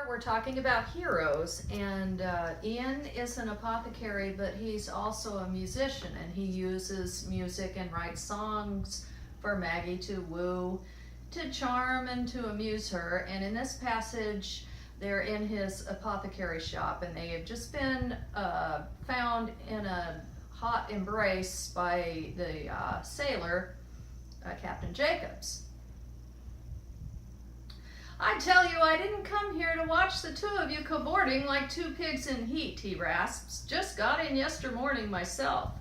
we're talking about heroes, and Ian is an apothecary, but he's also a musician, and he uses music and writes songs for Maggie to woo, to charm, and to amuse her. And in this passage, they're in his apothecary shop, and they have just been found in a hot embrace by the sailor, Captain Jacobs. "I tell you, I didn't come here to watch the two of you cavorting like two pigs in heat," he rasps. "Just got in yestermorning myself."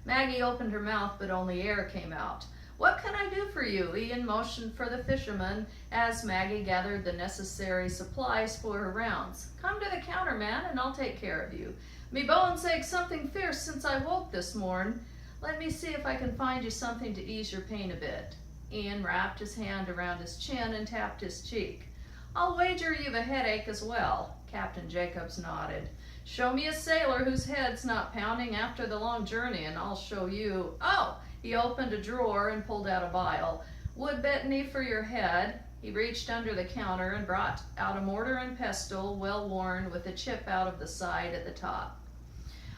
Maggie opened her mouth, but only air came out. "What can I do for you?" Ian motioned for the fisherman as Maggie gathered the necessary supplies for her rounds. "Come to the counter, man, and I'll take care of you. Me bones ache something fierce since I woke this morn. Let me see if I can find you something to ease your pain a bit." Ian wrapped his hand around his chin and tapped his cheek. "I'll wager you've a headache as well." Captain Jacobs nodded. "Show me a sailor whose head's not pounding after the long journey, and I'll show you." "Oh!" He opened a drawer and pulled out a vial. "Wood betony for your head." He reached under the counter and brought out a mortar and pestle, well worn, with a chip out of the side at the top.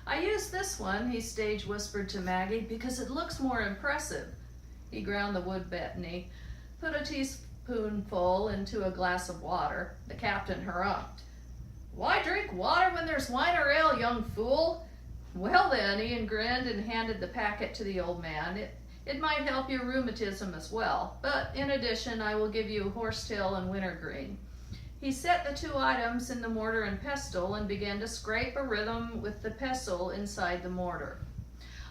"I use this one," he stage whispered to Maggie, "because it looks more impressive." He ground the wood betony, put a teaspoonful into a glass of water. The captain harumphed. "Why drink water when there's wine or ale, young fool?" "Well then," Ian grinned and handed the packet to the old man. It might help your rheumatism as well, but in addition I will give you horsetail and wintergreen." He set the two items in the mortar and pestle and began to scrape a rhythm with the pestle inside the mortar.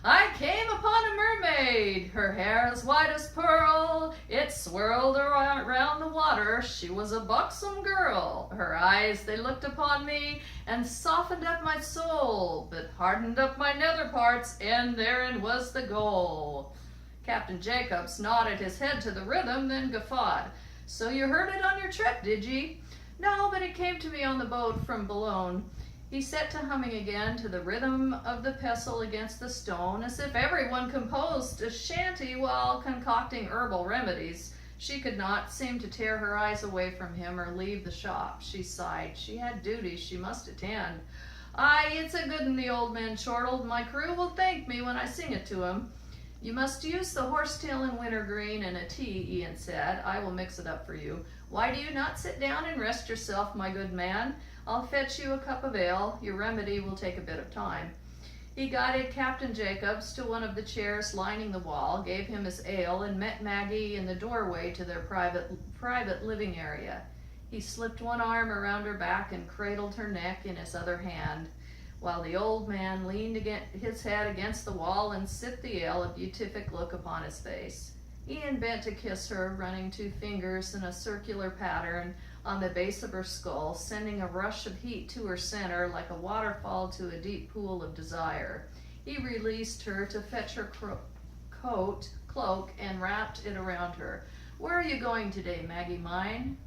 "I came upon a mermaid, her hair as white as pearl, it swirled around the water, she was a buxom girl. Her eyes, they looked upon me, and softened up my soul, but hardened up my nether parts, and therein was the goal." Captain Jacobs nodded his head to the rhythm, then guffawed. "So you heard it on your trip, did ye?" "No, but it came to me on the boat from Boulogne." He set to humming again to the rhythm of the pestle against the stone, as if everyone composed a shanty while concocting herbal remedies. She could not seem to tear her eyes away from him or leave the shop. She sighed. She had duties she must attend. "Aye, it's a good un," the old man chortled. "My crew will thank me when I sing it to 'em." "You must use the horsetail and wintergreen and a tea," Ian said. "I will mix it up for you. Why do you not sit down and rest yourself, my good man? I'll fetch you a cup of ale. Your remedy will take a bit of time." He guided Captain Jacobs to one of the chairs lining the wall, gave him his ale, and met Maggie in the doorway to their private living area. He slipped one arm around her back and cradled her neck in his other hand, while the old man leaned his head against the wall and sipped the ale, a beatific look upon his face. Ian bent to kiss her, running 2 fingers in a circular pattern on the base of her skull, sending a rush of heat to her center like a waterfall to a deep pool of desire. He released her to fetch her cloak, and wrapped it around her. "Where are you going today, Maggie mine?"